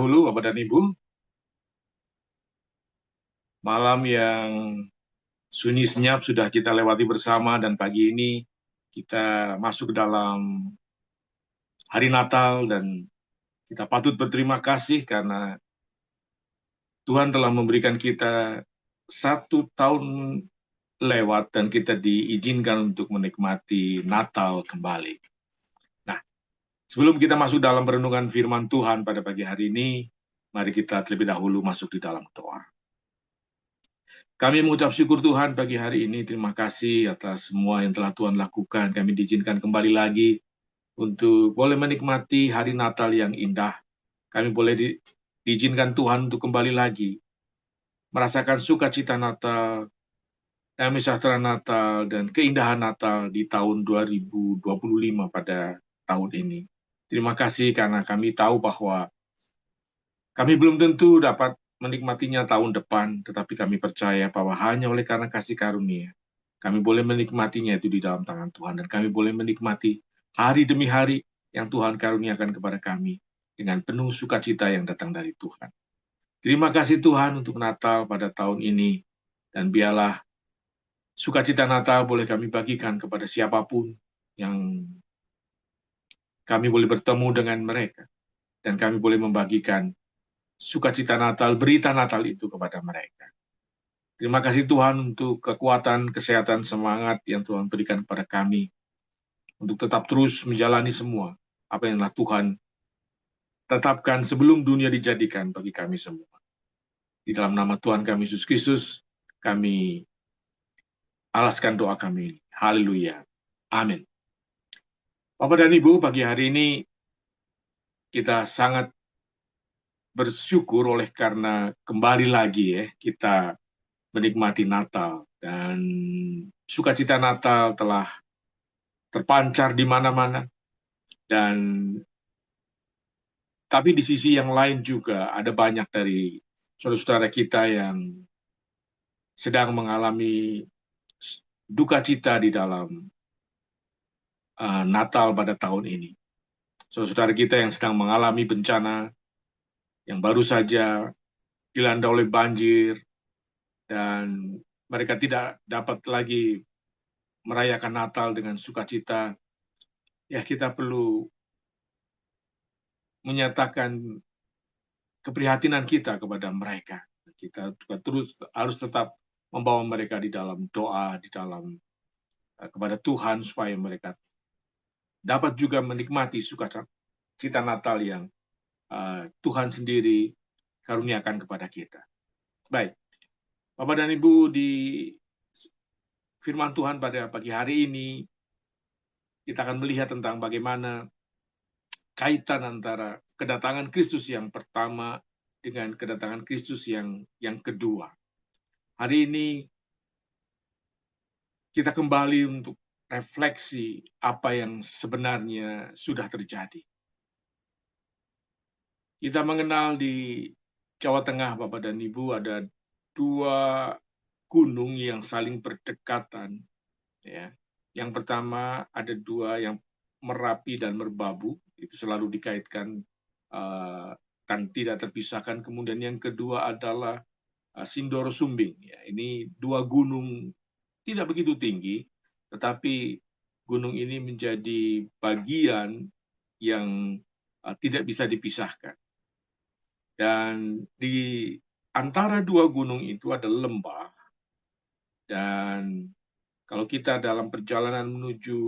dahulu, Bapak dan Ibu. Malam yang sunyi senyap sudah kita lewati bersama dan pagi ini kita masuk ke dalam hari Natal dan kita patut berterima kasih karena Tuhan telah memberikan kita 1 tahun lewat dan kita diizinkan untuk menikmati Natal kembali. Nah, sebelum kita masuk dalam renungan firman Tuhan pada pagi hari ini, mari kita terlebih dahulu masuk di dalam doa. Kami mengucap syukur Tuhan pagi hari ini. Terima kasih atas semua yang telah Tuhan lakukan. Kami diizinkan kembali lagi untuk boleh menikmati hari Natal yang indah. Kami boleh diizinkan Tuhan untuk kembali lagi merasakan sukacita Natal, damai sejahtera Natal, dan keindahan Natal di tahun 2025 pada tahun ini. Terima kasih karena kami tahu bahwa kami belum tentu dapat menikmatinya tahun depan, tetapi kami percaya bahwa hanya oleh karena kasih karunia, kami boleh menikmatinya itu di dalam tangan Tuhan, dan kami boleh menikmati hari demi hari yang Tuhan karuniakan kepada kami dengan penuh sukacita yang datang dari Tuhan. Terima kasih Tuhan untuk Natal pada tahun ini, dan biarlah sukacita Natal boleh kami bagikan kepada siapapun yang kami boleh bertemu dengan mereka, dan kami boleh membagikan sukacita Natal, berita Natal itu kepada mereka. Terima kasih Tuhan untuk kekuatan, kesehatan, semangat yang Tuhan berikan kepada kami untuk tetap terus menjalani semua apa yang telah Tuhan tetapkan sebelum dunia dijadikan bagi kami semua. Di dalam nama Tuhan kami Yesus Kristus, kami alaskan doa kami. Haleluya. Amin. Bapak dan Ibu, pagi hari ini kita sangat bersyukur oleh karena kembali lagi kita menikmati Natal, dan sukacita Natal telah terpancar di mana-mana. Dan tapi di sisi yang lain juga ada banyak dari saudara-saudara kita yang sedang mengalami duka cita di dalam Natal pada tahun ini. Saudara-saudara kita yang sedang mengalami bencana, yang baru saja dilanda oleh banjir, dan mereka tidak dapat lagi merayakan Natal dengan sukacita. Ya, kita perlu menyatakan keprihatinan kita kepada mereka. Kita juga terus harus tetap membawa mereka di dalam doa, di dalam kepada Tuhan, supaya mereka dapat juga menikmati sukacita Natal yang Tuhan sendiri karuniakan kepada kita. Baik, Bapak dan Ibu, di firman Tuhan pada pagi hari ini, kita akan melihat tentang bagaimana kaitan antara kedatangan Kristus yang pertama dengan kedatangan Kristus yang kedua. Hari ini kita kembali untuk refleksi apa yang sebenarnya sudah terjadi. Kita mengenal di Jawa Tengah, Bapak dan Ibu, ada 2 gunung yang saling berdekatan. Ya. Yang pertama ada 2 yang Merapi dan Merbabu, itu selalu dikaitkan dan tidak terpisahkan. Kemudian yang kedua adalah Sindoro Sumbing. Ya, ini 2 gunung tidak begitu tinggi, tetapi gunung ini menjadi bagian yang tidak bisa dipisahkan. Dan di antara 2 gunung itu ada lembah, dan kalau kita dalam perjalanan menuju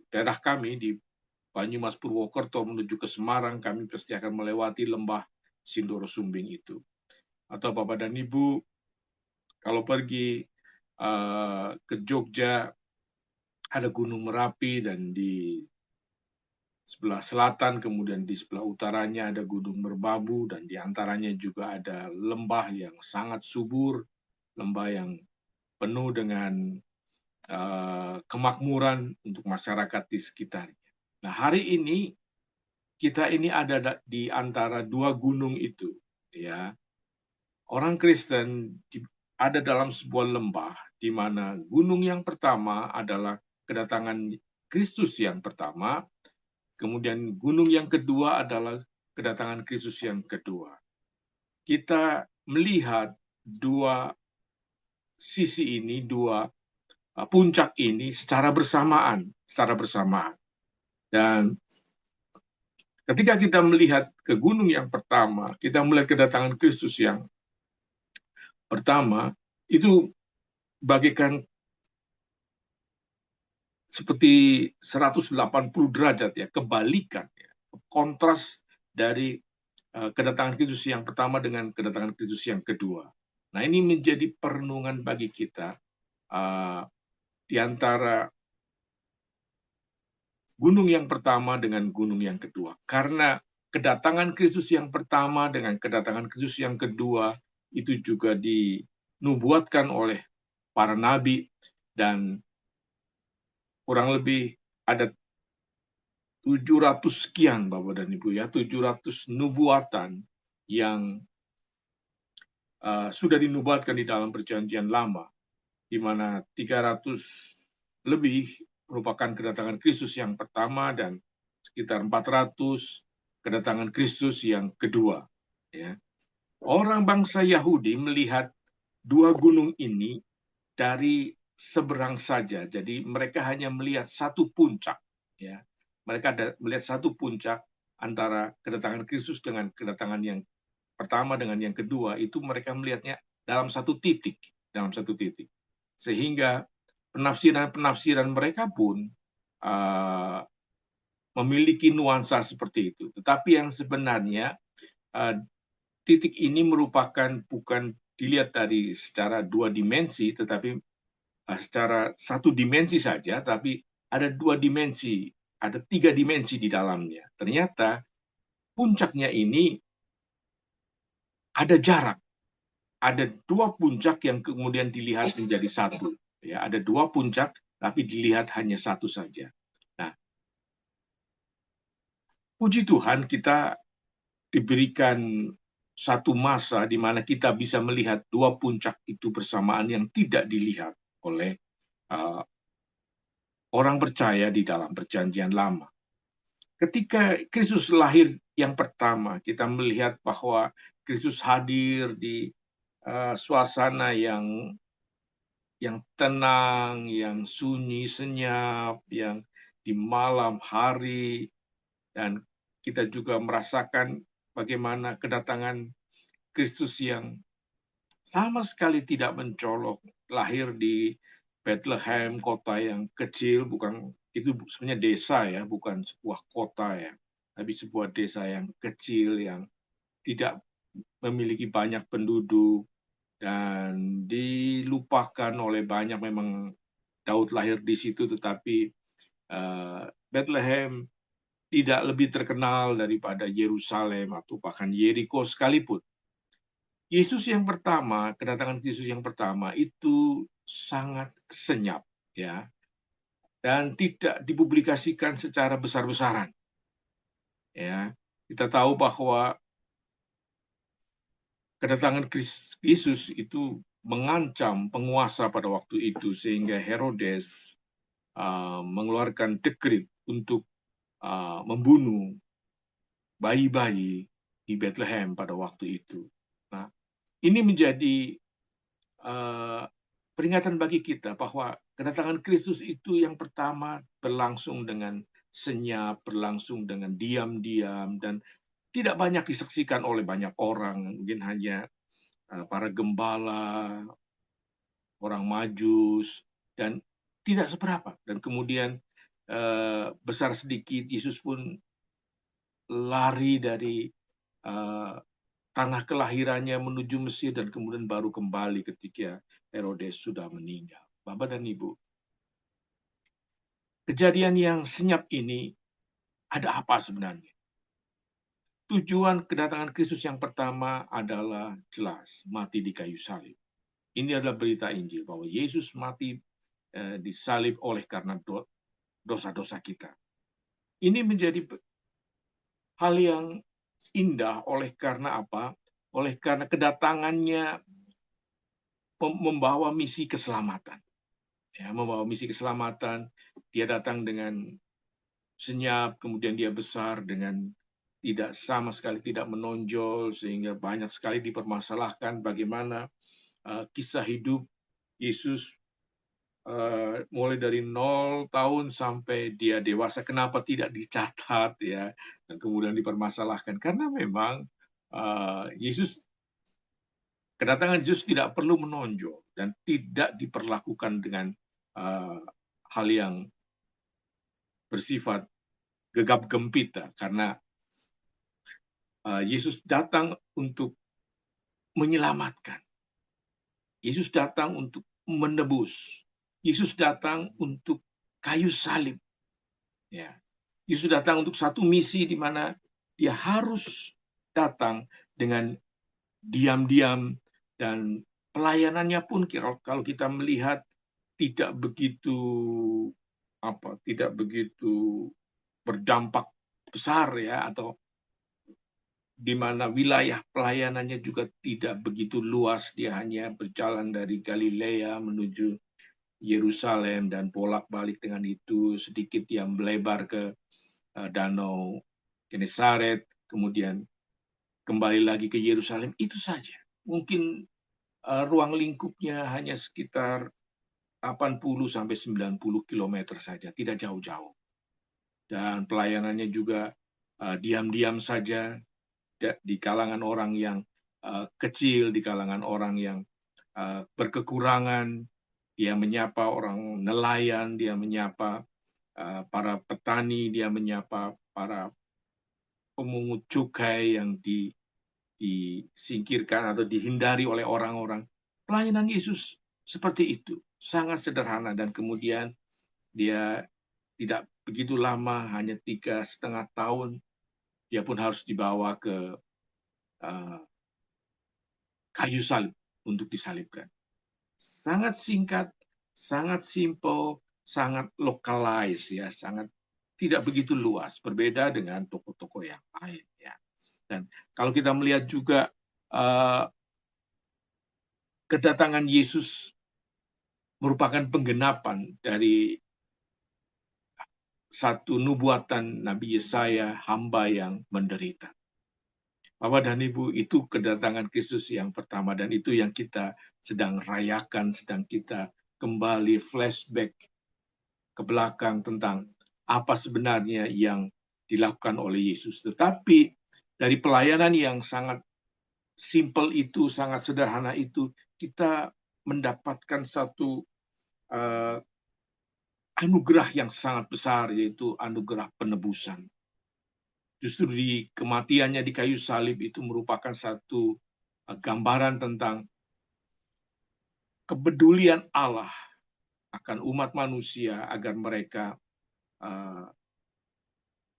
daerah kami di Banyumas Purwokerto menuju ke Semarang, kami pasti akan melewati lembah Sindoro Sumbing itu. Atau Bapak dan Ibu, kalau pergi ke Jogja, ada Gunung Merapi, dan di sebelah selatan, kemudian di sebelah utaranya ada Gunung Merbabu, dan di antaranya juga ada lembah yang sangat subur, lembah yang penuh dengan kemakmuran untuk masyarakat di sekitarnya. Nah, hari ini kita ini ada di antara 2 gunung itu, ya. Orang Kristen ada dalam sebuah lembah di mana gunung yang pertama adalah kedatangan Kristus yang pertama, kemudian gunung yang kedua adalah kedatangan Kristus yang kedua. kita melihat dua sisi ini, dua puncak ini secara bersamaan. Dan ketika kita melihat ke gunung yang pertama, kita melihat kedatangan Kristus yang pertama, itu bagaikan seperti 180 derajat ya, kebalikan ya, kontras dari kedatangan Kristus yang pertama dengan kedatangan Kristus yang kedua. Nah, ini menjadi perenungan bagi kita di antara gunung yang pertama dengan gunung yang kedua. Karena kedatangan Kristus yang pertama dengan kedatangan Kristus yang kedua itu juga dinubuatkan oleh para nabi, dan kurang lebih ada 700 sekian Bapak dan Ibu ya, 700 nubuatan yang sudah dinubuatkan di dalam Perjanjian Lama, di mana 300 lebih merupakan kedatangan Kristus yang pertama dan sekitar 400 kedatangan Kristus yang kedua. Ya. Orang bangsa Yahudi melihat dua gunung ini dari seberang saja, jadi mereka hanya melihat satu puncak. Ya. Mereka melihat satu puncak antara kedatangan Kristus dengan kedatangan yang pertama dengan yang kedua, itu mereka melihatnya dalam satu titik, sehingga penafsiran mereka pun memiliki nuansa seperti itu. Tetapi yang sebenarnya titik ini merupakan bukan dilihat dari secara dua dimensi, tetapi secara satu dimensi saja, tapi ada dua dimensi, ada tiga dimensi di dalamnya. Ternyata puncaknya ini ada jarak. Ada dua puncak yang kemudian dilihat menjadi satu. Ya, ada dua puncak, tapi dilihat hanya satu saja. Nah, puji Tuhan kita diberikan satu masa di mana kita bisa melihat dua puncak itu bersamaan yang tidak dilihat oleh orang percaya di dalam Perjanjian Lama. Ketika Kristus lahir yang pertama, kita melihat bahwa Kristus hadir di suasana yang tenang, yang sunyi, senyap, yang di malam hari, dan kita juga merasakan bagaimana kedatangan Kristus yang sama sekali tidak mencolok, lahir di Bethlehem, kota yang kecil, bukan itu sebenarnya desa ya, bukan sebuah kota ya, tapi sebuah desa yang kecil yang tidak memiliki banyak penduduk dan dilupakan oleh banyak. Memang Daud lahir di situ, tetapi Bethlehem tidak lebih terkenal daripada Yerusalem atau bahkan Yeriko sekalipun. Yesus yang pertama, kedatangan Yesus yang pertama itu sangat senyap ya, dan tidak dipublikasikan secara besar-besaran. Ya, kita tahu bahwa kedatangan Yesus itu mengancam penguasa pada waktu itu, sehingga Herodes mengeluarkan dekret untuk membunuh bayi-bayi di Bethlehem pada waktu itu. Nah, ini menjadi peringatan bagi kita bahwa kedatangan Kristus itu yang pertama berlangsung dengan senyap, berlangsung dengan diam-diam, dan tidak banyak disaksikan oleh banyak orang, mungkin hanya para gembala, orang Majus, dan tidak seberapa. Dan kemudian besar sedikit Yesus pun lari dari tanah kelahirannya menuju Mesir dan kemudian baru kembali ketika Herodes sudah meninggal. Bapak dan Ibu, kejadian yang senyap ini ada apa sebenarnya? Tujuan kedatangan Kristus yang pertama adalah jelas, mati di kayu salib. Ini adalah berita Injil bahwa Yesus mati disalib oleh karena dosa-dosa kita. Ini menjadi hal yang indah oleh karena apa? Oleh karena kedatangannya membawa misi keselamatan. Ya, membawa misi keselamatan, dia datang dengan senyap, kemudian dia besar dengan tidak sama sekali tidak menonjol, sehingga banyak sekali dipermasalahkan bagaimana kisah hidup Yesus mulai dari 0 tahun sampai dia dewasa, kenapa tidak dicatat ya, dan kemudian dipermasalahkan karena memang Yesus, kedatangan Yesus tidak perlu menonjol dan tidak diperlakukan dengan hal yang bersifat gegap gempita, karena Yesus datang untuk menyelamatkan. Yesus datang untuk menebus. Yesus datang untuk kayu salib. Ya. Yesus datang untuk satu misi di mana dia harus datang dengan diam-diam, dan pelayanannya pun kalau kita melihat tidak begitu berdampak besar ya, atau di mana wilayah pelayanannya juga tidak begitu luas. Dia hanya berjalan dari Galilea menuju Yerusalem dan bolak-balik dengan itu, sedikit dia melebar ke Danau Genesaret, kemudian kembali lagi ke Yerusalem, itu saja. Mungkin ruang lingkupnya hanya sekitar 80 sampai 90 km saja, tidak jauh-jauh. Dan pelayanannya juga diam-diam saja di kalangan orang yang kecil, di kalangan orang yang berkekurangan. Dia menyapa orang nelayan, dia menyapa para petani, dia menyapa para pemungut cukai yang disingkirkan atau dihindari oleh orang-orang. Pelayanan Yesus seperti itu, sangat sederhana, dan kemudian dia tidak begitu lama, hanya 3,5 tahun, dia pun harus dibawa ke kayu salib untuk disalibkan. Sangat singkat, sangat simple, sangat localized ya, sangat tidak begitu luas, berbeda dengan tokoh-tokoh yang lain ya. Dan kalau kita melihat juga kedatangan Yesus merupakan penggenapan dari satu nubuatan Nabi Yesaya, hamba yang menderita. Bapak dan Ibu, itu kedatangan Kristus yang pertama, dan itu yang kita sedang rayakan, sedang kita kembali flashback ke belakang tentang apa sebenarnya yang dilakukan oleh Yesus. Tetapi dari pelayanan yang sangat simple itu, sangat sederhana itu, kita mendapatkan satu anugerah yang sangat besar, yaitu anugerah penebusan. Justru di kematiannya di kayu salib itu merupakan satu gambaran tentang kepedulian Allah akan umat manusia agar mereka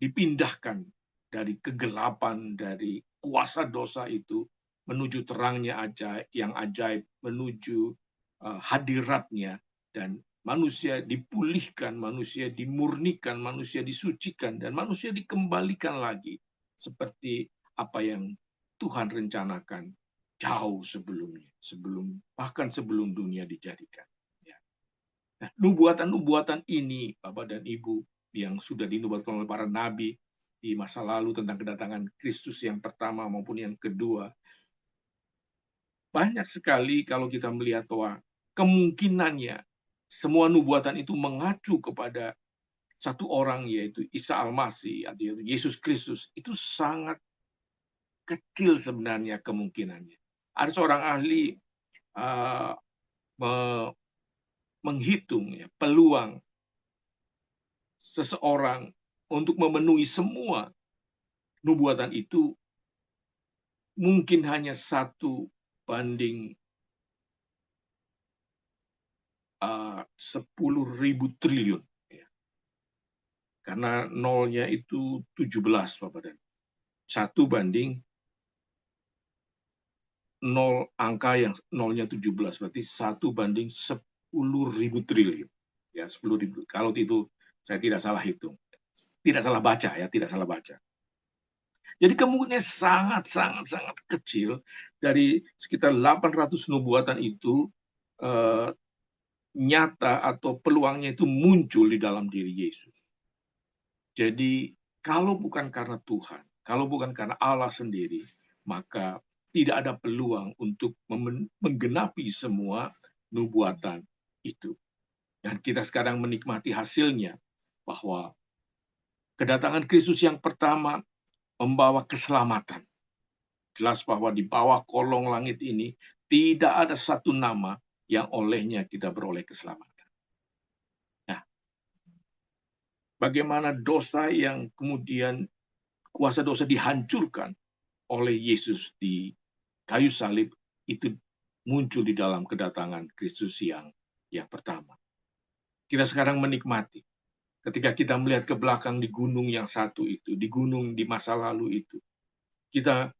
dipindahkan dari kegelapan, dari kuasa dosa itu menuju terangnya yang ajaib, menuju hadiratnya, dan manusia dipulihkan, manusia dimurnikan, manusia disucikan, dan manusia dikembalikan lagi seperti apa yang Tuhan rencanakan jauh sebelumnya, bahkan sebelum dunia dijadikan. Nah, nubuatan-nubuatan ini, Bapak dan Ibu, yang sudah dinubuatkan oleh para nabi di masa lalu tentang kedatangan Kristus yang pertama maupun yang kedua, banyak sekali kalau kita melihat bahwa kemungkinannya semua nubuatan itu mengacu kepada satu orang, yaitu Isa Al-Masih, atau Yesus Kristus. Itu sangat kecil sebenarnya kemungkinannya. Ada seorang ahli menghitung ya, peluang seseorang untuk memenuhi semua nubuatan itu mungkin hanya 1:10.000 triliun. Ya. Karena nolnya itu 17, Bapak dan 1:0, angka yang nolnya 17, berarti 1:10.000 triliun. Ya, 10.000. Kalau itu saya tidak salah hitung. Tidak salah baca ya, tidak salah baca. Jadi kemungkinan sangat kecil dari sekitar 800 nubuatan itu nyata atau peluangnya itu muncul di dalam diri Yesus. Jadi kalau bukan karena Tuhan, Kalau bukan karena Allah sendiri, maka tidak ada peluang untuk menggenapi semua nubuatan itu. Dan kita sekarang menikmati hasilnya, bahwa kedatangan Kristus yang pertama membawa keselamatan. Jelas bahwa di bawah kolong langit ini tidak ada satu nama yang olehnya kita beroleh keselamatan. Nah, bagaimana dosa yang kemudian kuasa dosa dihancurkan oleh Yesus di kayu salib itu muncul di dalam kedatangan Kristus yang pertama. Kita sekarang menikmati ketika kita melihat ke belakang di gunung yang satu itu, di gunung di masa lalu itu, kita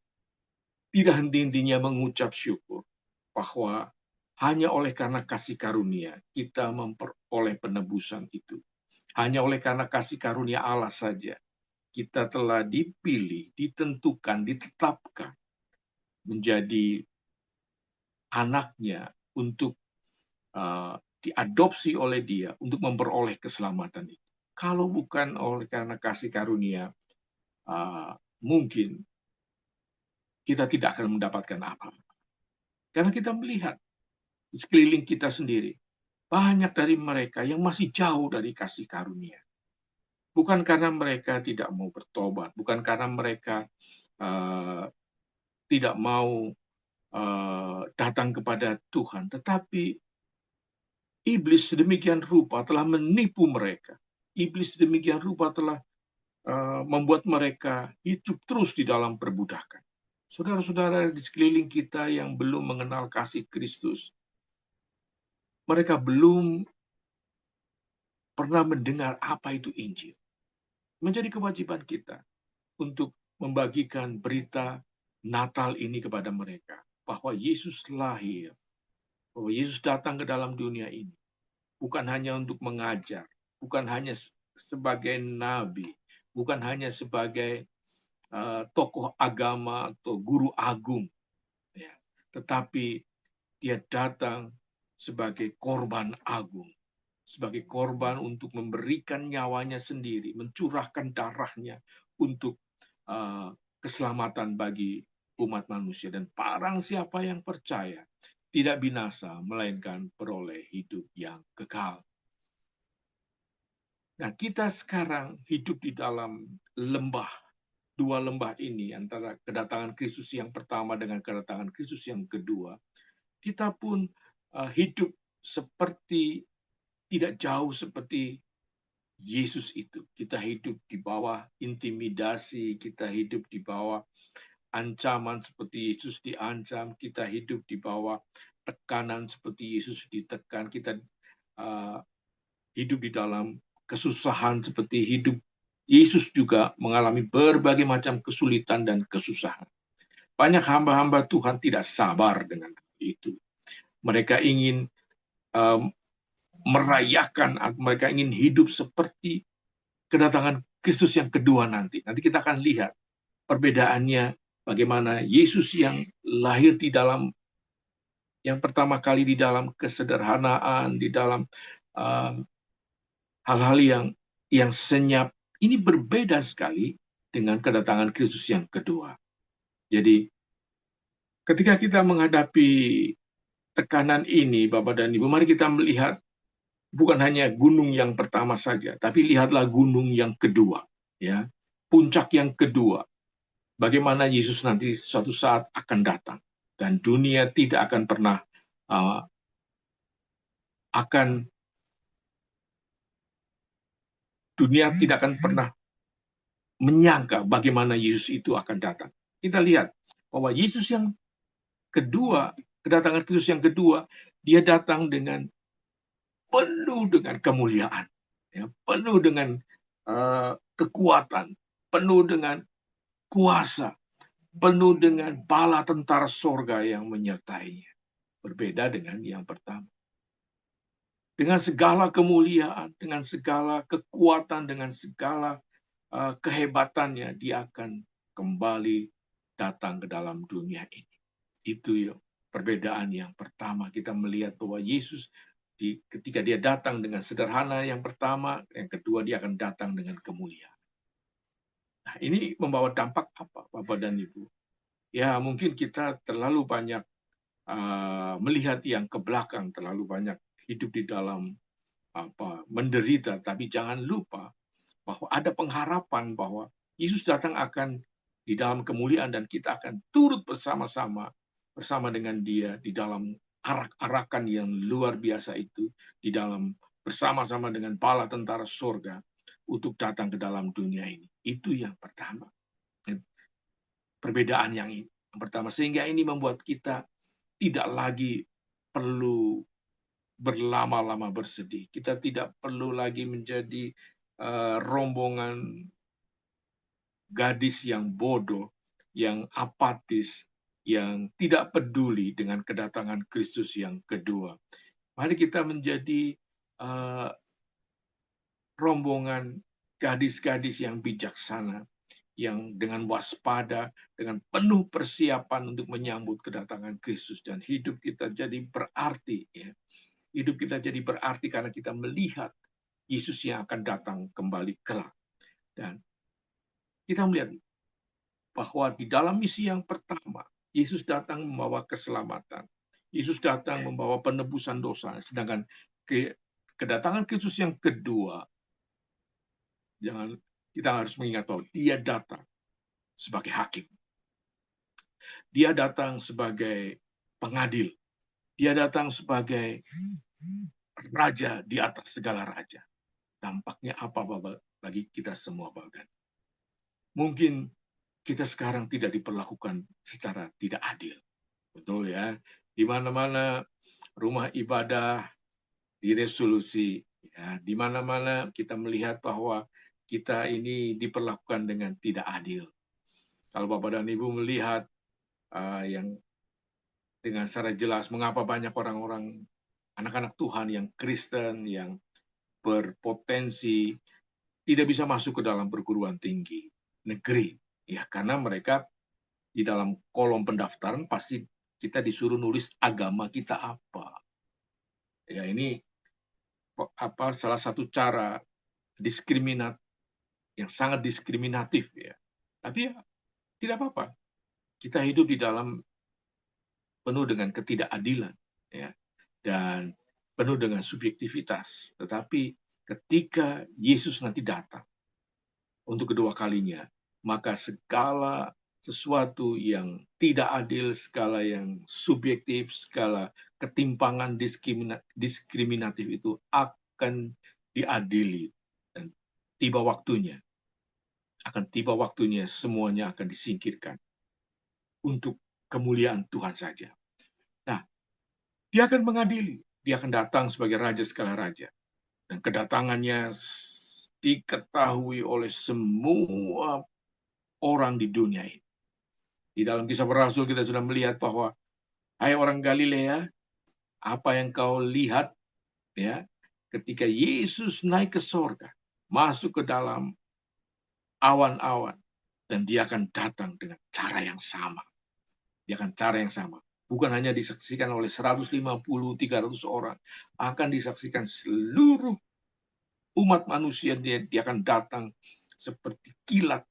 tidak henti-hentinya mengucap syukur bahwa hanya oleh karena kasih karunia kita memperoleh penebusan itu. Hanya oleh karena kasih karunia Allah saja kita telah dipilih, ditentukan, ditetapkan menjadi anaknya untuk diadopsi oleh Dia untuk memperoleh keselamatan itu. Kalau bukan oleh karena kasih karunia, mungkin kita tidak akan mendapatkan apa-apa. Karena kita melihat di sekeliling kita sendiri, banyak dari mereka yang masih jauh dari kasih karunia. Bukan karena mereka tidak mau bertobat, bukan karena mereka tidak mau datang kepada Tuhan, tetapi iblis sedemikian rupa telah menipu mereka. Iblis sedemikian rupa telah membuat mereka hidup terus di dalam perbudakan. Saudara-saudara di sekeliling kita yang belum mengenal kasih Kristus, mereka belum pernah mendengar apa itu Injil. Menjadi kewajiban kita untuk membagikan berita Natal ini kepada mereka, bahwa Yesus lahir, bahwa Yesus datang ke dalam dunia ini, bukan hanya untuk mengajar, bukan hanya sebagai nabi, bukan hanya sebagai tokoh agama atau guru agung, ya, tetapi Dia datang sebagai korban agung, sebagai korban untuk memberikan nyawanya sendiri, mencurahkan darahnya untuk keselamatan bagi umat manusia. Dan barang siapa yang percaya tidak binasa, melainkan beroleh hidup yang kekal. Nah, kita sekarang hidup di dalam dua lembah ini, antara kedatangan Kristus yang pertama dengan kedatangan Kristus yang kedua. Kita pun hidup seperti, tidak jauh seperti Yesus itu. Kita hidup di bawah intimidasi, kita hidup di bawah ancaman seperti Yesus diancam, kita hidup di bawah tekanan seperti Yesus ditekan, kita hidup di dalam kesusahan seperti hidup Yesus juga mengalami berbagai macam kesulitan dan kesusahan. Banyak hamba-hamba Tuhan tidak sabar dengan itu. Mereka ingin merayakan, mereka ingin hidup seperti kedatangan Kristus yang kedua nanti. Nanti kita akan lihat perbedaannya, bagaimana Yesus yang lahir di dalam, yang pertama kali di dalam kesederhanaan, di dalam hal-hal yang senyap, ini berbeda sekali dengan kedatangan Kristus yang kedua. Jadi, ketika kita menghadapi tekanan ini, Bapak dan Ibu, mari kita melihat bukan hanya gunung yang pertama saja, tapi lihatlah gunung yang kedua, ya, puncak yang kedua. Bagaimana Yesus nanti suatu saat akan datang, dan dunia tidak akan pernah tidak akan pernah menyangka bagaimana Yesus itu akan datang. Kita lihat bahwa Yesus yang kedua, kedatangan Kristus yang kedua, Dia datang dengan penuh dengan kemuliaan, ya, penuh dengan kekuatan, penuh dengan kuasa, penuh dengan bala tentara sorga yang menyertainya. Berbeda dengan yang pertama. Dengan segala kemuliaan, dengan segala kekuatan, dengan segala kehebatannya, Dia akan kembali datang ke dalam dunia ini. Itu ya perbedaan yang pertama. Kita melihat bahwa Yesus ketika Dia datang dengan sederhana yang pertama, yang kedua Dia akan datang dengan kemuliaan. Nah, ini membawa dampak apa, Bapak dan Ibu? Ya, mungkin kita terlalu banyak melihat yang ke belakang, terlalu banyak hidup di dalam menderita, tapi jangan lupa bahwa ada pengharapan bahwa Yesus datang akan di dalam kemuliaan dan kita akan turut bersama-sama bersama dengan Dia di dalam arak-arakan yang luar biasa itu, di dalam bersama-sama dengan bala tentara surga untuk datang ke dalam dunia ini. Itu yang pertama. Perbedaan yang pertama, sehingga ini membuat kita tidak lagi perlu berlama-lama bersedih. Kita tidak perlu lagi menjadi rombongan gadis yang bodoh, yang apatis, yang tidak peduli dengan kedatangan Kristus yang kedua. Mari kita menjadi rombongan gadis-gadis yang bijaksana, yang dengan waspada, dengan penuh persiapan untuk menyambut kedatangan Kristus, dan hidup kita jadi berarti. Ya. Hidup kita jadi berarti karena kita melihat Yesus yang akan datang kembali kelak. Dan kita melihat bahwa di dalam misi yang pertama, Yesus datang membawa keselamatan. Yesus datang membawa penebusan dosa. Sedangkan kedatangan Kristus yang kedua, kita harus mengingat bahwa Dia datang sebagai hakim. Dia datang sebagai pengadil. Dia datang sebagai raja di atas segala raja. Dampaknya apa bagi kita semua, Bapak? Mungkin kita sekarang tidak diperlakukan secara tidak adil. Betul ya. Di mana-mana rumah ibadah diresolusi. Ya. Di mana-mana kita melihat bahwa kita ini diperlakukan dengan tidak adil. Kalau Bapak dan Ibu melihat yang dengan secara jelas mengapa banyak orang-orang, anak-anak Tuhan yang Kristen, yang berpotensi tidak bisa masuk ke dalam perguruan tinggi negeri. Ya, karena mereka di dalam kolom pendaftaran pasti kita disuruh nulis agama kita apa. Ya, ini salah satu cara yang sangat diskriminatif ya. Tapi ya tidak apa-apa. Kita hidup di dalam penuh dengan ketidakadilan ya, dan penuh dengan subjektivitas. Tetapi ketika Yesus nanti datang untuk kedua kalinya, maka segala sesuatu yang tidak adil, segala yang subjektif, segala ketimpangan diskriminatif itu akan diadili. Dan akan tiba waktunya semuanya akan disingkirkan untuk kemuliaan Tuhan saja. Nah, Dia akan mengadili. Dia akan datang sebagai Raja segala raja. Dan kedatangannya diketahui oleh semua orang di dunia ini. Di dalam Kisah Para Rasul kita sudah melihat bahwa, hai orang Galilea, apa yang kau lihat ya ketika Yesus naik ke sorga, masuk ke dalam awan-awan, dan Dia akan datang dengan cara yang sama. Dia akan cara yang sama. Bukan hanya disaksikan oleh 150-300 orang, akan disaksikan seluruh umat manusia. Dia akan datang seperti kilat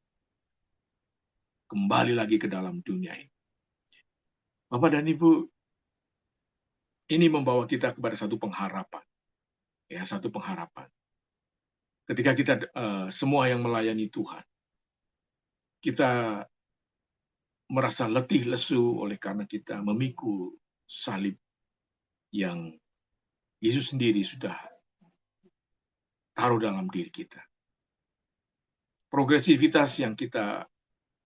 kembali lagi ke dalam dunia ini. Bapak dan Ibu, ini membawa kita kepada satu pengharapan. Ya, satu pengharapan. Ketika kita semua yang melayani Tuhan, kita merasa letih lesu oleh karena kita memikul salib yang Yesus sendiri sudah taruh dalam diri kita. Progresivitas yang kita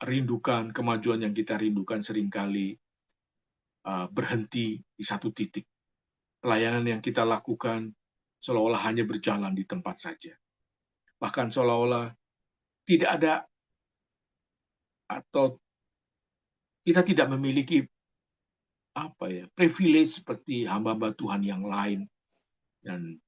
rindukan, kemajuan yang kita rindukan seringkali berhenti di satu titik. Pelayanan yang kita lakukan seolah-olah hanya berjalan di tempat saja. Bahkan seolah-olah tidak ada atau kita tidak memiliki privilege seperti hamba-hamba Tuhan yang lain. Dan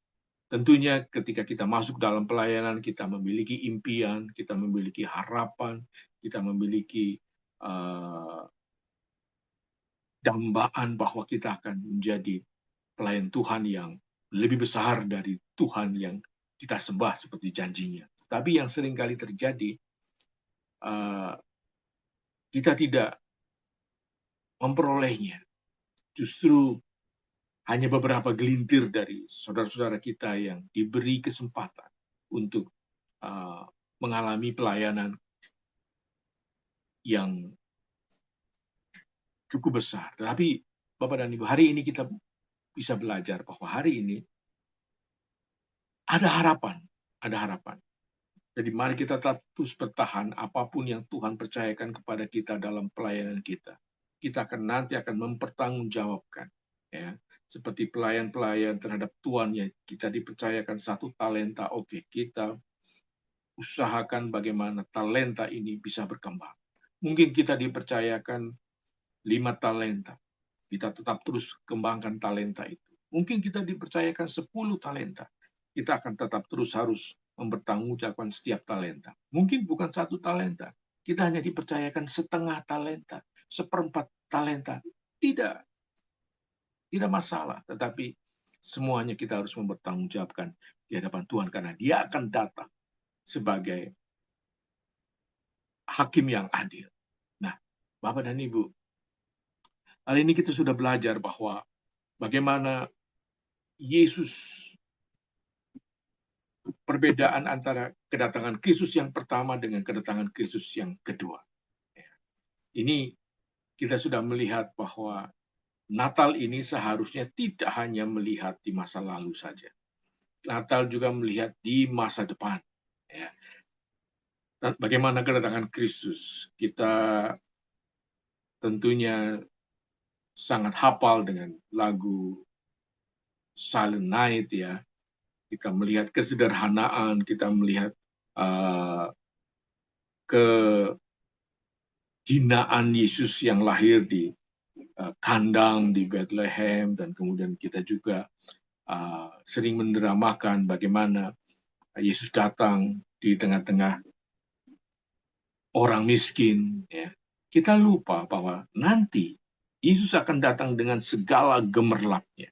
tentunya ketika kita masuk dalam pelayanan, kita memiliki impian, kita memiliki harapan, kita memiliki dambaan bahwa kita akan menjadi pelayan Tuhan yang lebih besar dari Tuhan yang kita sembah seperti janjinya. Tapi yang seringkali terjadi, kita tidak memperolehnya. Justru hanya beberapa gelintir dari saudara-saudara kita yang diberi kesempatan untuk mengalami pelayanan yang cukup besar. Tetapi Bapak dan Ibu, hari ini kita bisa belajar bahwa hari ini ada harapan. Ada harapan. Jadi mari kita tetap terus bertahan apapun yang Tuhan percayakan kepada kita dalam pelayanan kita. Kita nanti akan mempertanggungjawabkan. Ya. Seperti pelayan-pelayan terhadap tuannya, kita dipercayakan satu talenta, oke, kita usahakan bagaimana talenta ini bisa berkembang. Mungkin kita dipercayakan 5 talenta, kita tetap terus kembangkan talenta itu. Mungkin kita dipercayakan 10 talenta, kita akan tetap terus harus mempertanggungjawabkan setiap talenta. Mungkin bukan 1 talenta, kita hanya dipercayakan setengah talenta, 1/4 talenta. Tidak masalah, tetapi semuanya kita harus mempertanggungjawabkan di hadapan Tuhan, karena Dia akan datang sebagai hakim yang adil. Nah, Bapak dan Ibu, hari ini kita sudah belajar bahwa bagaimana Yesus, perbedaan antara kedatangan Kristus yang pertama dengan kedatangan Kristus yang kedua. Ini kita sudah melihat bahwa Natal ini seharusnya tidak hanya melihat di masa lalu saja. Natal juga melihat di masa depan. Ya. Bagaimana kedatangan Kristus? Kita tentunya sangat hafal dengan lagu Silent Night, ya. Kita melihat kesederhanaan, kita melihat kehinaan Yesus yang lahir di kandang di Bethlehem, dan kemudian kita juga sering mendramakan bagaimana Yesus datang di tengah-tengah orang miskin. Ya. Kita lupa bahwa nanti Yesus akan datang dengan segala gemerlapnya.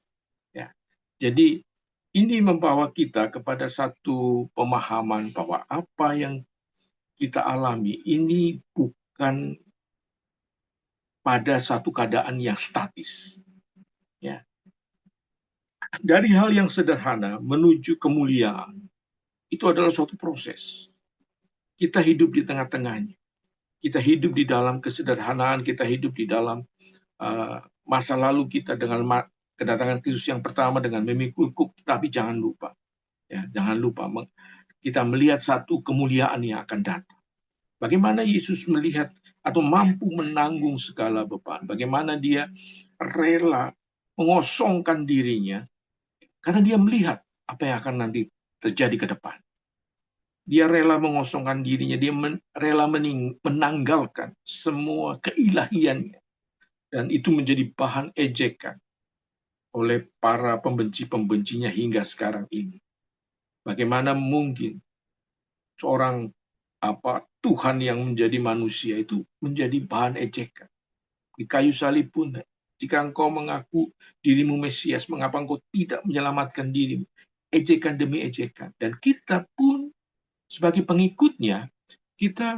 Ya. Jadi ini membawa kita kepada satu pemahaman bahwa apa yang kita alami ini bukan pada satu keadaan yang statis. Ya. Dari hal yang sederhana menuju kemuliaan, itu adalah suatu proses. Kita hidup di tengah-tengahnya. Kita hidup di dalam kesederhanaan, kita hidup di dalam masa lalu kita dengan kedatangan Kristus yang pertama dengan memikul kuk, tapi jangan lupa. Ya, jangan lupa kita melihat satu kemuliaan yang akan datang. Bagaimana Yesus melihat atau mampu menanggung segala beban. Bagaimana dia rela mengosongkan dirinya karena dia melihat apa yang akan nanti terjadi ke depan. Dia rela mengosongkan dirinya, dia rela menanggalkan semua keilahiannya. Dan itu menjadi bahan ejekan oleh para pembenci-pembencinya hingga sekarang ini. Bagaimana mungkin seorang Tuhan yang menjadi manusia itu menjadi bahan ejekan. Di kayu salib pun, jika engkau mengaku dirimu Mesias, mengapa engkau tidak menyelamatkan dirimu? Ejekan demi ejekan. Dan kita pun sebagai pengikutnya, kita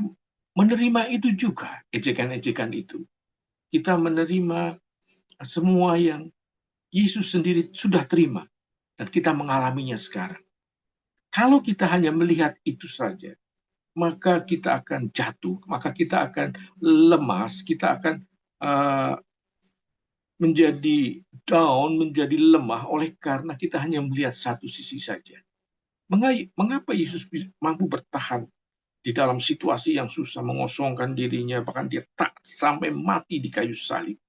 menerima itu juga, ejekan-ejekan itu. Kita menerima semua yang Yesus sendiri sudah terima. Dan kita mengalaminya sekarang. Kalau kita hanya melihat itu saja, maka kita akan jatuh, maka kita akan lemas, kita akan menjadi down, menjadi lemah oleh karena kita hanya melihat satu sisi saja. Mengapa Yesus mampu bertahan di dalam situasi yang susah, mengosongkan dirinya, bahkan dia tak sampai mati di kayu salib?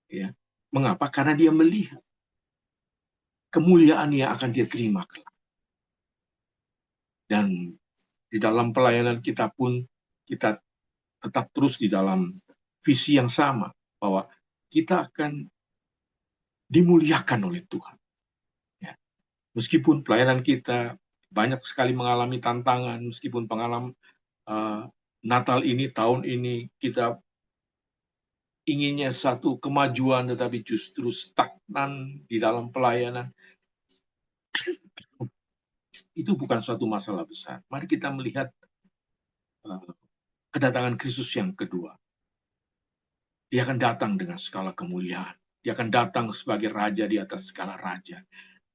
Ya. Mengapa? Karena dia melihat kemuliaan yang akan dia terima kelak. Dan di dalam pelayanan kita pun, kita tetap terus di dalam visi yang sama, bahwa kita akan dimuliakan oleh Tuhan. Ya. Meskipun pelayanan kita banyak sekali mengalami tantangan, meskipun pengalaman Natal ini, tahun ini, kita inginnya satu kemajuan, tetapi justru stagnan di dalam pelayanan, itu bukan suatu masalah besar. Mari kita melihat kedatangan Kristus yang kedua. Dia akan datang dengan segala kemuliaan. Dia akan datang sebagai raja di atas segala raja.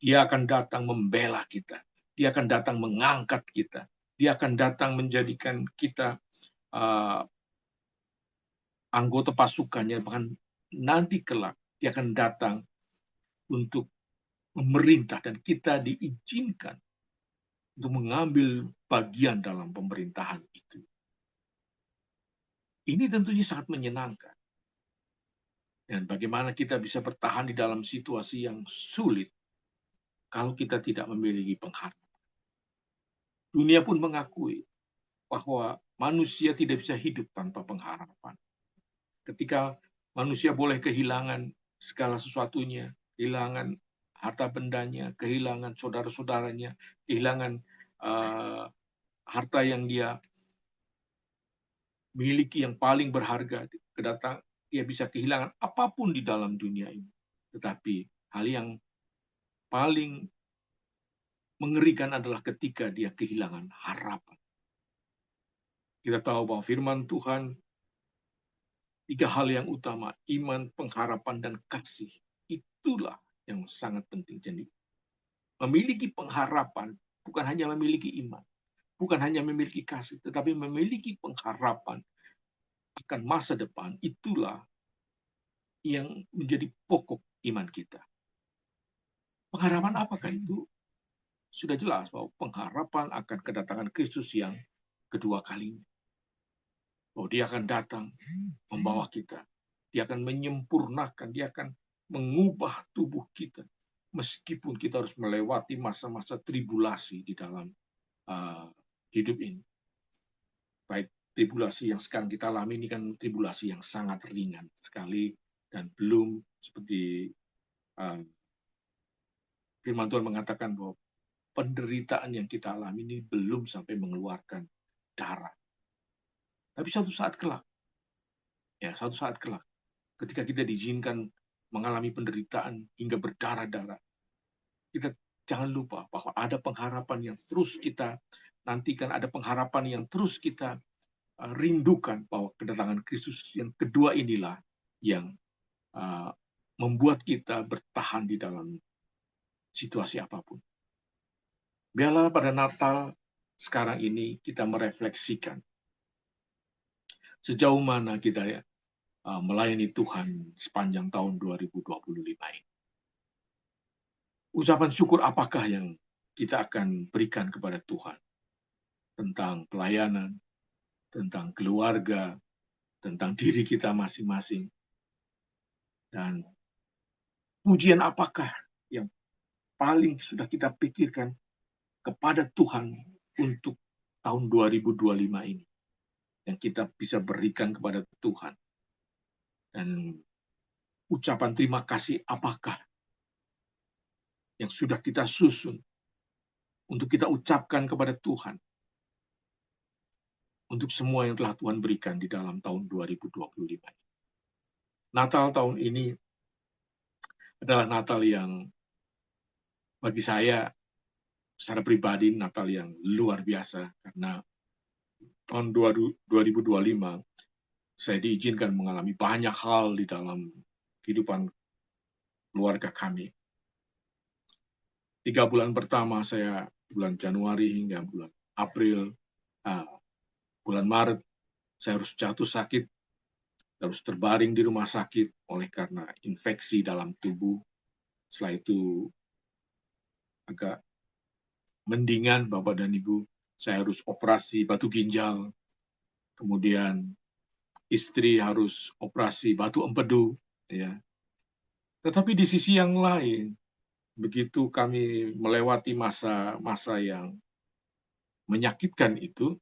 Dia akan datang membela kita. Dia akan datang mengangkat kita. Dia akan datang menjadikan kita anggota pasukannya. Bahkan nanti kelak dia akan datang untuk memerintah dan kita diizinkan untuk mengambil bagian dalam pemerintahan itu. Ini tentunya sangat menyenangkan. Dan bagaimana kita bisa bertahan di dalam situasi yang sulit kalau kita tidak memiliki pengharapan. Dunia pun mengakui bahwa manusia tidak bisa hidup tanpa pengharapan. Ketika manusia boleh kehilangan segala sesuatunya, kehilangan harta bendanya, kehilangan saudara-saudaranya, kehilangan harta yang dia miliki yang paling berharga, dia bisa kehilangan apapun di dalam dunia ini. Tetapi hal yang paling mengerikan adalah ketika dia kehilangan harapan. Kita tahu bahwa firman Tuhan, 3 hal yang utama, iman, pengharapan, dan kasih. Itulah yang sangat penting. Jadi, memiliki pengharapan bukan hanya memiliki iman, bukan hanya memiliki kasih, tetapi memiliki pengharapan akan masa depan. Itulah yang menjadi pokok iman kita. Pengharapan apakah itu? Sudah jelas bahwa pengharapan akan kedatangan Kristus yang kedua kalinya. Bahwa dia akan datang membawa kita. Dia akan menyempurnakan, dia akan mengubah tubuh kita. Meskipun kita harus melewati masa-masa tribulasi di dalam hidup ini. Baik tribulasi yang sekarang kita alami ini kan tribulasi yang sangat ringan sekali dan belum seperti firman Tuhan mengatakan bahwa penderitaan yang kita alami ini belum sampai mengeluarkan darah. Tapi suatu saat kelak, ketika kita diizinkan mengalami penderitaan hingga berdarah-darah, kita jangan lupa bahwa ada pengharapan yang terus kita nantikan, ada pengharapan yang terus kita rindukan, bahwa kedatangan Kristus yang kedua inilah yang membuat kita bertahan di dalam situasi apapun. Biarlah pada Natal sekarang ini kita merefleksikan sejauh mana kita melayani Tuhan sepanjang tahun 2025 ini. Ucapan syukur apakah yang kita akan berikan kepada Tuhan tentang pelayanan, tentang keluarga, tentang diri kita masing-masing, dan pujian apakah yang paling sudah kita pikirkan kepada Tuhan untuk tahun 2025 ini yang kita bisa berikan kepada Tuhan. Dan ucapan terima kasih apakah yang sudah kita susun untuk kita ucapkan kepada Tuhan untuk semua yang telah Tuhan berikan di dalam tahun 2025 ini. Natal tahun ini adalah Natal yang bagi saya secara pribadi Natal yang luar biasa, karena tahun 2025 saya diizinkan mengalami banyak hal di dalam kehidupan keluarga kami. 3 bulan pertama saya, bulan Januari hingga bulan April, bulan Maret, saya harus jatuh sakit, harus terbaring di rumah sakit oleh karena infeksi dalam tubuh. Setelah itu agak mendingan Bapak dan Ibu, saya harus operasi batu ginjal, kemudian istri harus operasi batu empedu, ya. Tetapi di sisi yang lain, begitu kami melewati masa-masa yang menyakitkan itu,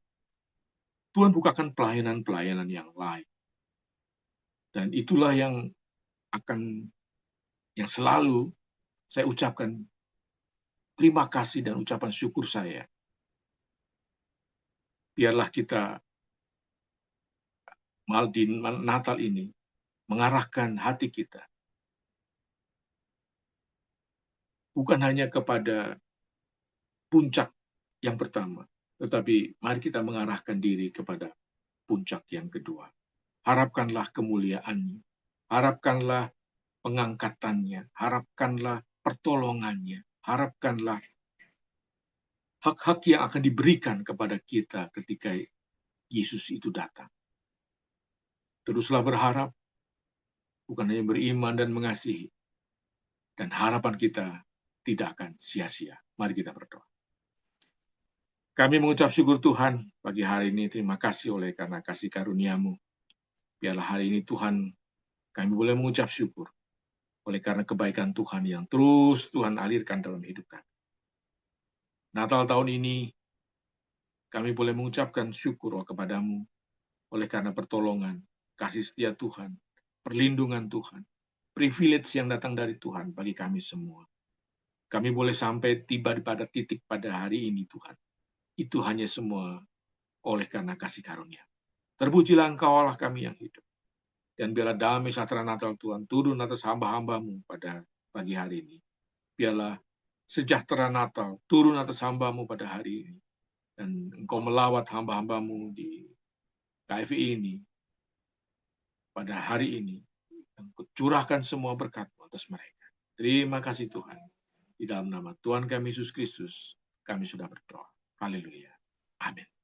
Tuhan bukakan pelayanan-pelayanan yang lain. Dan itulah yang selalu saya ucapkan terima kasih dan ucapan syukur saya. Biarlah kita di Natal ini mengarahkan hati kita bukan hanya kepada puncak yang pertama, Tetapi mari kita mengarahkan diri kepada puncak yang kedua. Harapkanlah kemuliaannya. Harapkanlah pengangkatannya. Harapkanlah pertolongannya. Harapkanlah hak-hak yang akan diberikan kepada kita ketika Yesus itu datang. Teruslah berharap, bukan hanya beriman dan mengasihi. Dan harapan kita tidak akan sia-sia. Mari kita berdoa. Kami mengucap syukur Tuhan pagi hari ini. Terima kasih oleh karena kasih karunia-Mu. Biarlah hari ini Tuhan kami boleh mengucap syukur oleh karena kebaikan Tuhan yang terus Tuhan alirkan dalam hidup kami. Natal tahun ini kami boleh mengucapkan syukur kepada-Mu oleh karena pertolongan, kasih setia Tuhan, perlindungan Tuhan, privilege yang datang dari Tuhan bagi kami semua. Kami boleh sampai tiba pada titik pada hari ini Tuhan. Itu hanya semua oleh karena kasih karunia. Terpujilah Engkau Allah kami yang hidup. Dan biarlah damai sejahtera Natal Tuhan turun atas hamba-hamba-Mu pada pagi hari ini. Biarlah sejahtera Natal turun atas hamba-Mu pada hari ini. Dan Engkau melawat hamba-hamba-Mu di KFI ini pada hari ini. Dan curahkan semua berkat-Mu atas mereka. Terima kasih Tuhan. Di dalam nama Tuhan kami Yesus Kristus, kami sudah berdoa. Haleluya. Amin.